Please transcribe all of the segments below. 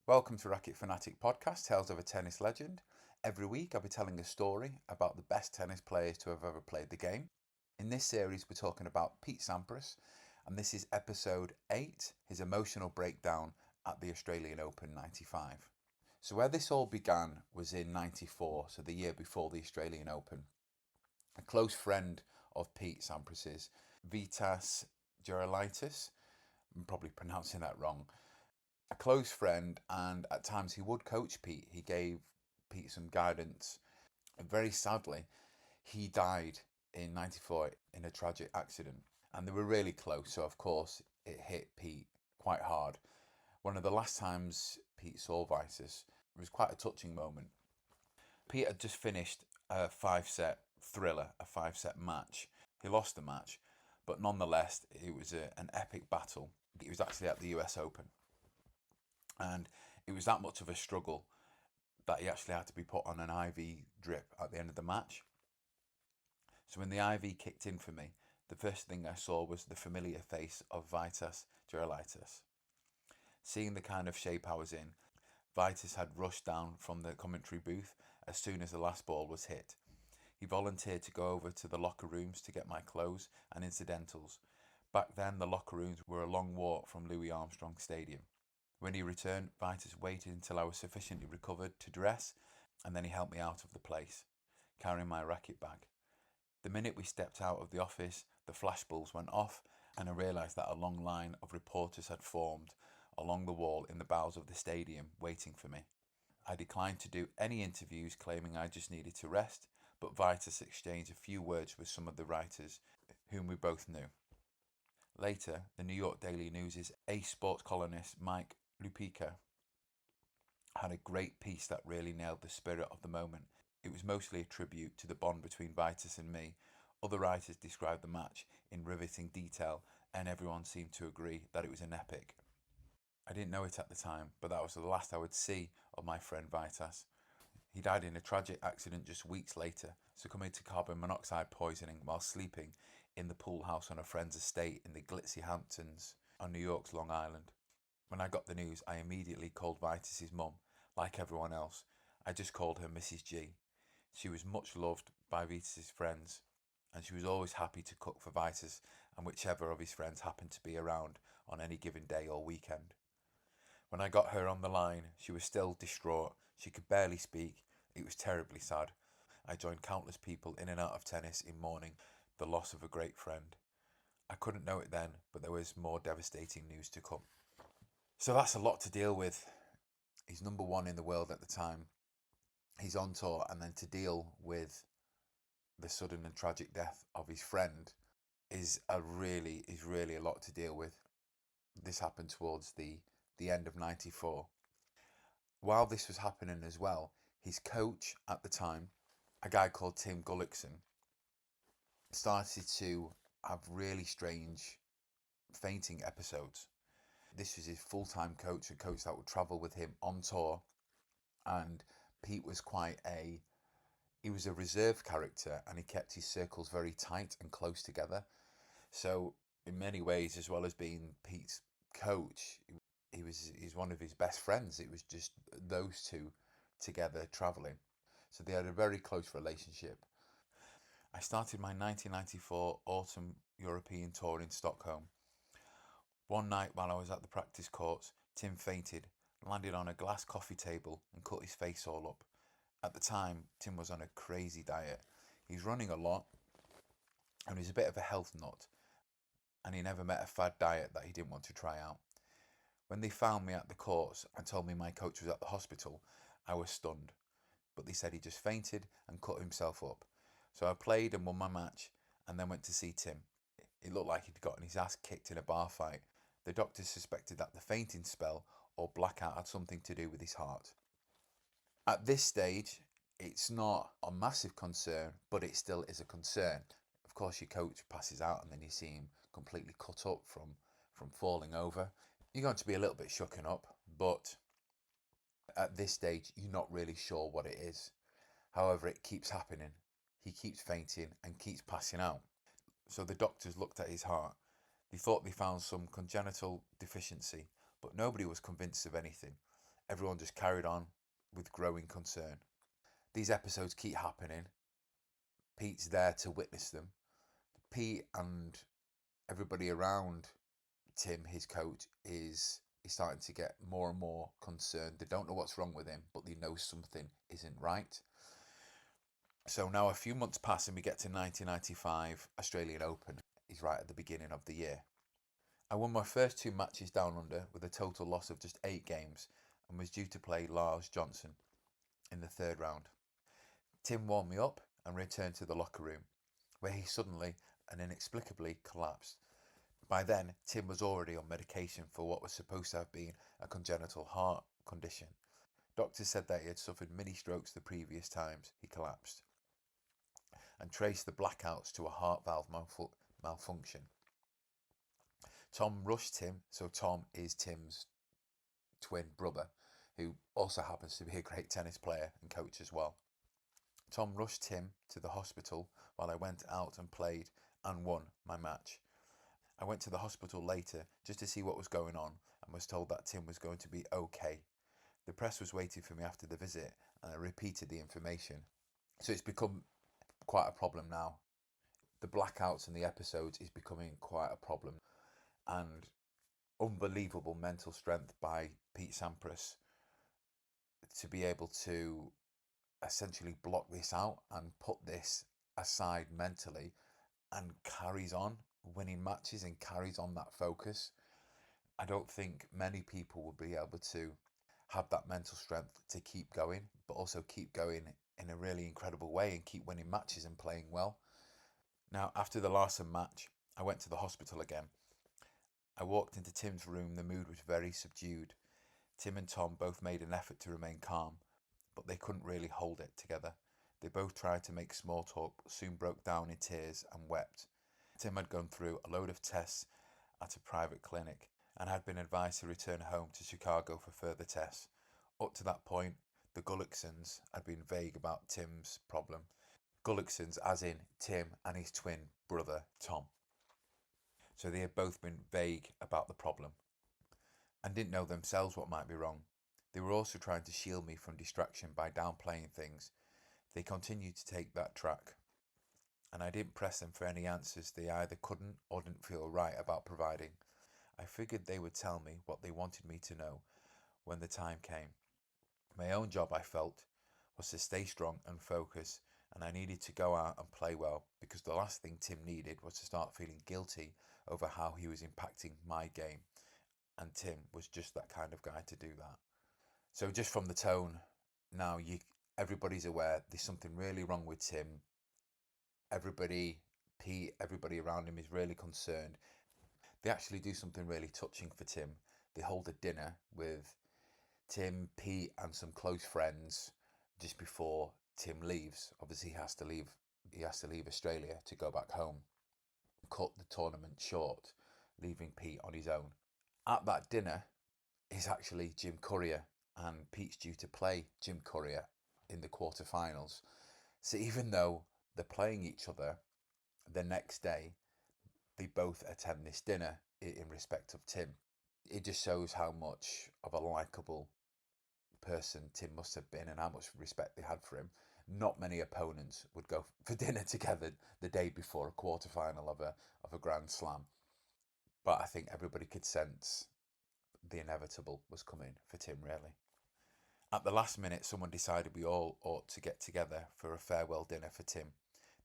Welcome to Racket Fanatic podcast, Tales of a Tennis Legend. Every week I'll be telling a story about the best tennis players to have ever played the game. In this series we're talking about Pete Sampras, and this is episode 8, his emotional breakdown at the Australian Open 95. So where this all began was in 94, so the year before the Australian Open. A close friend of Pete Sampras's, Vitas Gerulaitis, I'm probably pronouncing that wrong, a close friend, and at times he would coach Pete. He gave Pete some guidance. And very sadly, he died in 94 in a tragic accident. And they were really close, so of course it hit Pete quite hard. One of the last times Pete saw Vitas, it was quite a touching moment. Pete had just finished a 5-set thriller, a 5-set match. He lost the match, but nonetheless, it was an epic battle. It was actually at the US Open. And it was that much of a struggle that he actually had to be put on an IV drip at the end of the match. So when the IV kicked in for me, the first thing I saw was the familiar face of Vitas Gerulaitis. Seeing the kind of shape I was in, Vitas had rushed down from the commentary booth as soon as the last ball was hit. He volunteered to go over to the locker rooms to get my clothes and incidentals. Back then, the locker rooms were a long walk from Louis Armstrong Stadium. When he returned, Vitas waited until I was sufficiently recovered to dress, and then he helped me out of the place, carrying my racket bag. The minute we stepped out of the office, the flashbulbs went off, and I realised that a long line of reporters had formed along the wall in the bowels of the stadium, waiting for me. I declined to do any interviews, claiming I just needed to rest, but Vitas exchanged a few words with some of the writers, whom we both knew. Later, the New York Daily News' ace sports columnist Mike Lupica had a great piece that really nailed the spirit of the moment. It was mostly a tribute to the bond between Vitas and me. Other writers described the match in riveting detail, and everyone seemed to agree that it was an epic. I didn't know it at the time, but that was the last I would see of my friend Vitas. He died in a tragic accident just weeks later, succumbing to carbon monoxide poisoning while sleeping in the pool house on a friend's estate in the glitzy Hamptons on New York's Long Island. When I got the news, I immediately called Vitas' mum. Like everyone else, I just called her Mrs. G. She was much loved by Vitas' friends, and she was always happy to cook for Vitas and whichever of his friends happened to be around on any given day or weekend. When I got her on the line, she was still distraught. She could barely speak. It was terribly sad. I joined countless people in and out of tennis in mourning the loss of a great friend. I couldn't know it then, but there was more devastating news to come. So that's a lot to deal with. He's number one in the world at the time. He's on tour, and then to deal with the sudden and tragic death of his friend is really a lot to deal with. This happened towards the end of 94. While this was happening as well, his coach at the time, a guy called Tim Gullickson, started to have really strange fainting episodes. This was his full-time coach, a coach that would travel with him on tour, and Pete was he was a reserved character, and he kept his circles very tight and close together. So in many ways, as well as being Pete's coach, he's one of his best friends. It was just those two together traveling. So they had a very close relationship. I started my 1994 autumn European tour in Stockholm. One night while I was at the practice courts, Tim fainted, landed on a glass coffee table and cut his face all up. At the time, Tim was on a crazy diet. He's running a lot and he's a bit of a health nut, and he never met a fad diet that he didn't want to try out. When they found me at the courts and told me my coach was at the hospital, I was stunned. But they said he just fainted and cut himself up. So I played and won my match and then went to see Tim. It looked like he'd gotten his ass kicked in a bar fight. The doctors suspected that the fainting spell or blackout had something to do with his heart. At this stage, it's not a massive concern, but it still is a concern. Of course, your coach passes out and then you see him completely cut up from falling over. You're going to be a little bit shooken up, but at this stage, you're not really sure what it is. However, it keeps happening. He keeps fainting and keeps passing out. So the doctors looked at his heart. They thought they found some congenital deficiency, but nobody was convinced of anything. everyone just carried on with growing concern. These episodes keep happening. Pete's there to witness them. Pete and everybody around Tim, his coach, is starting to get more and more concerned. They don't know what's wrong with him, but they know something isn't right. So now a few months pass and we get to 1995 Australian Open. Is right at the beginning of the year. I won my first 2 matches down under with a total loss of just 8 games and was due to play Lars Johnson in the third round. Tim warmed me up and returned to the locker room, where he suddenly and inexplicably collapsed. By then, Tim was already on medication for what was supposed to have been a congenital heart condition. Doctors said that he had suffered mini strokes the previous times he collapsed and traced the blackouts to a heart valve malfunction. Tom rushed Tim, so Tom is Tim's twin brother, who also happens to be a great tennis player and coach as well. Tom rushed Tim to the hospital while I went out and played and won my match. I went to the hospital later just to see what was going on and was told that Tim was going to be okay. The press was waiting for me after the visit and I repeated the information. So it's become quite a problem now. The blackouts and the episodes is becoming quite a problem, and unbelievable mental strength by Pete Sampras to be able to essentially block this out and put this aside mentally and carries on winning matches and carries on that focus. I don't think many people will be able to have that mental strength to keep going, but also keep going in a really incredible way and keep winning matches and playing well. Now, after the Larson match, I went to the hospital again. I walked into Tim's room, the mood was very subdued. Tim and Tom both made an effort to remain calm, but they couldn't really hold it together. They both tried to make small talk, but soon broke down in tears and wept. Tim had gone through a load of tests at a private clinic and had been advised to return home to Chicago for further tests. Up to that point, the Gullicksons had been vague about Tim's problem. Gullicksons as in Tim and his twin brother Tom. So they had both been vague about the problem and didn't know themselves what might be wrong. They were also trying to shield me from distraction by downplaying things. They continued to take that track, and I didn't press them for any answers they either couldn't or didn't feel right about providing. I figured they would tell me what they wanted me to know when the time came. My own job, I felt, was to stay strong and focus, and I needed to go out and play well because the last thing Tim needed was to start feeling guilty over how he was impacting my game, and Tim was just that kind of guy to do that. So just from the tone, now everybody's aware there's something really wrong with Tim. Everybody, Pete, everybody around him is really concerned. They actually do something really touching for Tim. They hold a dinner with Tim, Pete, and some close friends just before Tim leaves. Obviously, he has to leave. He has to leave Australia to go back home. Cut the tournament short, leaving Pete on his own. At that dinner is actually Jim Courier, and Pete's due to play Jim Courier in the quarterfinals. So even though they're playing each other, the next day they both attend this dinner in respect of Tim. It just shows how much of a likable person Tim must have been and how much respect they had for him. Not many opponents would go for dinner together the day before a quarterfinal of a Grand Slam. But I think everybody could sense the inevitable was coming for Tim, really. At the last minute, someone decided we all ought to get together for a farewell dinner for Tim.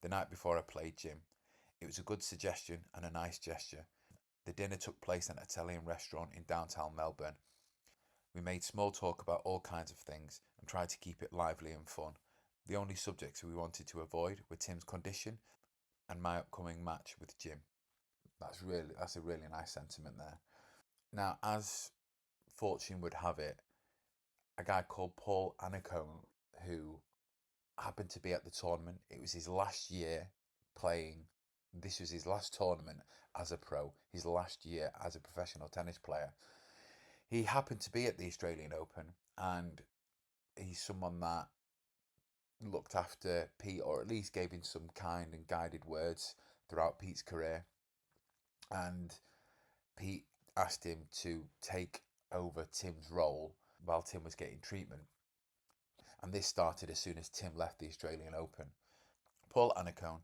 The night before I played Jim. It was a good suggestion and a nice gesture. The dinner took place at an Italian restaurant in downtown Melbourne. We made small talk about all kinds of things and tried to keep it lively and fun. The only subjects we wanted to avoid were Tim's condition and my upcoming match with Jim. That's a really nice sentiment there. Now, as fortune would have it, a guy called Paul Annacone, who happened to be at the tournament. It was his last year playing. This was his last tournament as a pro, his last year as a professional tennis player. He happened to be at the Australian Open, and he's someone that looked after Pete, or at least gave him some kind and guided words throughout Pete's career. And Pete asked him to take over Tim's role while Tim was getting treatment. And this started as soon as Tim left the Australian Open. Paul Annacone,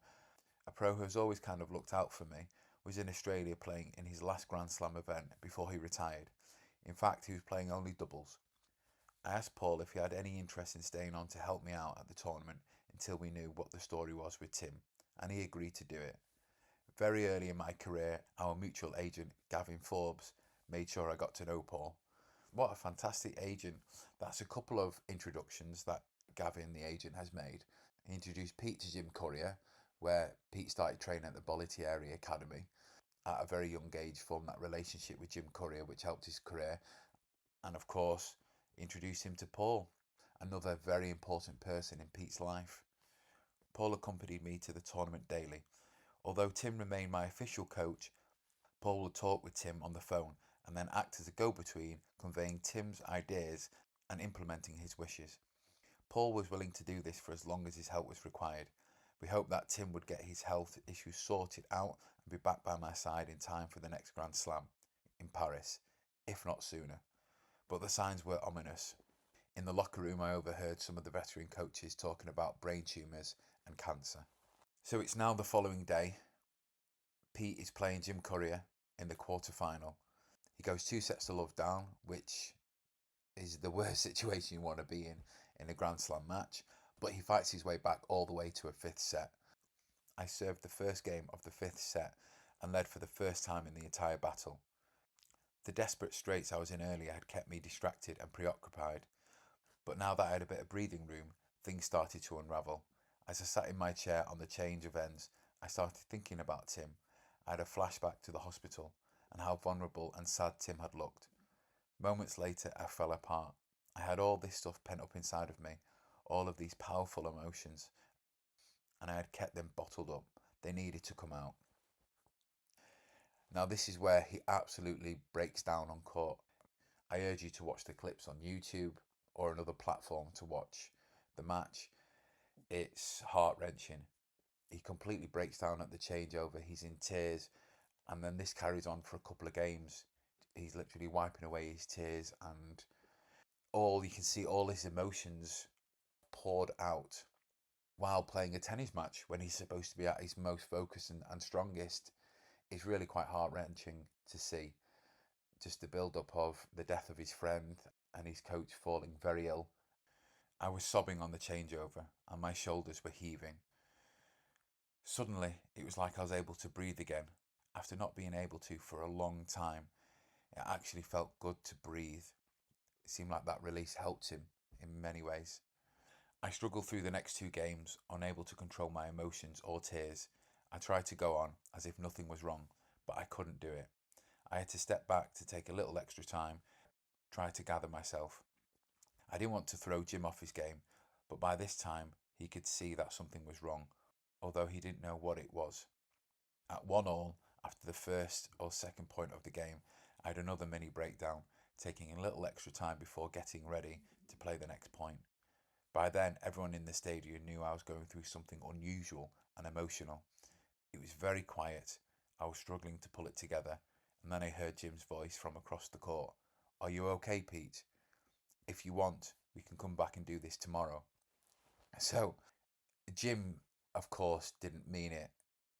a pro who has always kind of looked out for me, was in Australia playing in his last Grand Slam event before he retired. In fact, he was playing only doubles. I asked Paul if he had any interest in staying on to help me out at the tournament until we knew what the story was with Tim, and he agreed to do it. Very early in my career, our mutual agent, Gavin Forbes, made sure I got to know Paul. What a fantastic agent. That's a couple of introductions that Gavin, the agent, has made. He introduced Pete to Jim Courier, where Pete started training at the Bollettieri Academy. At a very young age, formed that relationship with Jim Courier, which helped his career. And of course, introduced him to Paul, another very important person in Pete's life. Paul accompanied me to the tournament daily. Although Tim remained my official coach, Paul would talk with Tim on the phone and then act as a go-between, conveying Tim's ideas and implementing his wishes. Paul was willing to do this for as long as his help was required. We hoped that Tim would get his health issues sorted out and be back by my side in time for the next Grand Slam in Paris, if not sooner. But the signs were ominous. In the locker room, I overheard some of the veteran coaches talking about brain tumours and cancer. So it's now the following day. Pete is playing Jim Courier in the quarter-final. He goes 2-0 down, which is the worst situation you want to be in a Grand Slam match, but he fights his way back all the way to a fifth set. I served the first game of the fifth set and led for the first time in the entire battle. The desperate straits I was in earlier had kept me distracted and preoccupied, but now that I had a bit of breathing room, things started to unravel. As I sat in my chair on the change of ends, I started thinking about Tim. I had a flashback to the hospital and how vulnerable and sad Tim had looked. Moments later, I fell apart. I had all this stuff pent up inside of me, all of these powerful emotions, and I had kept them bottled up. They needed to come out. Now, this is where he absolutely breaks down on court. I urge you to watch the clips on YouTube or another platform to watch the match. It's heart-wrenching. He completely breaks down at the changeover. He's in tears, and then this carries on for a couple of games. He's literally wiping away his tears, and all you can see, all his emotions poured out while playing a tennis match when he's supposed to be at his most focused and strongest. It's really quite heart-wrenching to see. Just the build-up of the death of his friend and his coach falling very ill. I was sobbing on the changeover and my shoulders were heaving. Suddenly, it was like I was able to breathe again. After not being able to for a long time, it actually felt good to breathe. It seemed like that release helped him in many ways. I struggled through the next two games, unable to control my emotions or tears. I tried to go on as if nothing was wrong, but I couldn't do it. I had to step back to take a little extra time, try to gather myself. I didn't want to throw Jim off his game, but by this time he could see that something was wrong, although he didn't know what it was. At 1-1, after the first or second point of the game, I had another mini breakdown, taking a little extra time before getting ready to play the next point. By then, everyone in the stadium knew I was going through something unusual and emotional. It was very quiet. I was struggling to pull it together, and then I heard Jim's voice from across the court. "Are you okay, Pete? If you want, we can come back and do this tomorrow." So, Jim, of course, didn't mean it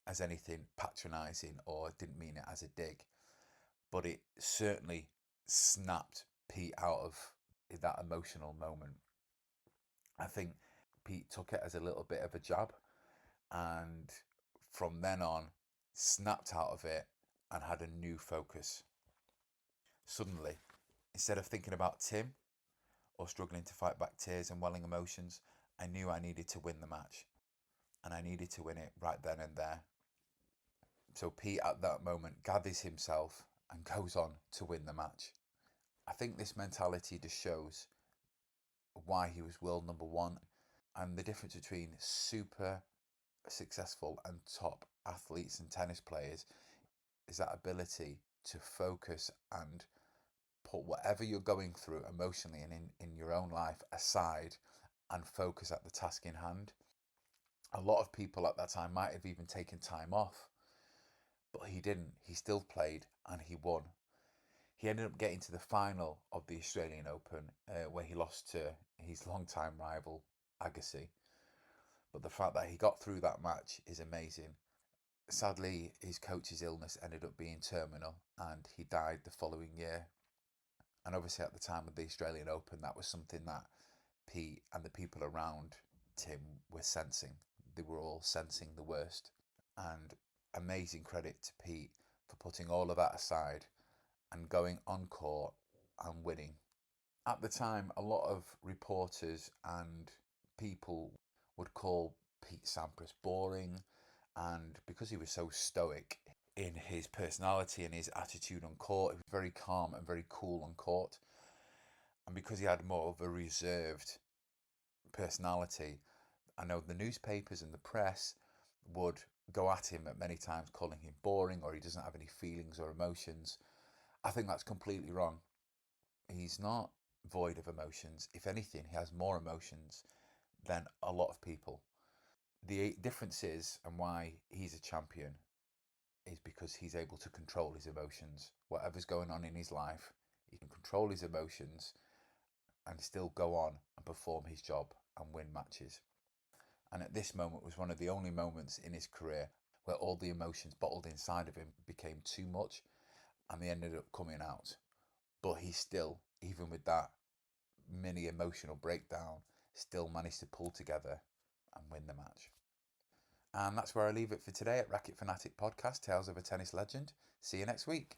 as anything patronising or didn't mean it as a dig, but it certainly snapped Pete out of that emotional moment. I think Pete took it as a little bit of a jab, and from then on, snapped out of it and had a new focus. Suddenly, instead of thinking about Tim or struggling to fight back tears and welling emotions, I knew I needed to win the match, and I needed to win it right then and there. So Pete at that moment gathers himself and goes on to win the match. I think this mentality just shows why he was world number one, and the difference between super successful and top athletes and tennis players is that ability to focus and put whatever you're going through emotionally and in your own life aside and focus at the task in hand. A lot of people at that time might have even taken time off, but he didn't. He still played and he won. He ended up getting to the final of the Australian Open, where he lost to his longtime rival Agassi. But the fact that he got through that match is amazing. Sadly, his coach's illness ended up being terminal, and he died the following year. And obviously, at the time of the Australian Open, that was something that Pete and the people around Tim were sensing. They were all sensing the worst. And amazing credit to Pete for putting all of that aside and going on court and winning. At the time, a lot of reporters and people would call Pete Sampras boring, and because he was so stoic in his personality and his attitude on court, he was very calm and very cool on court. And because he had more of a reserved personality, I know the newspapers and the press would go at him at many times, calling him boring or he doesn't have any feelings or emotions. I think that's completely wrong. He's not void of emotions. If anything, he has more emotions than a lot of people. The difference is, and why he's a champion, is because he's able to control his emotions. Whatever's going on in his life, he can control his emotions and still go on and perform his job and win matches. And at this moment was one of the only moments in his career where all the emotions bottled inside of him became too much and they ended up coming out. But he still, even with that mini emotional breakdown, still managed to pull together and win the match. And that's where I leave it for today at Racket Fanatic Podcast, Tales of a Tennis Legend. See you next week.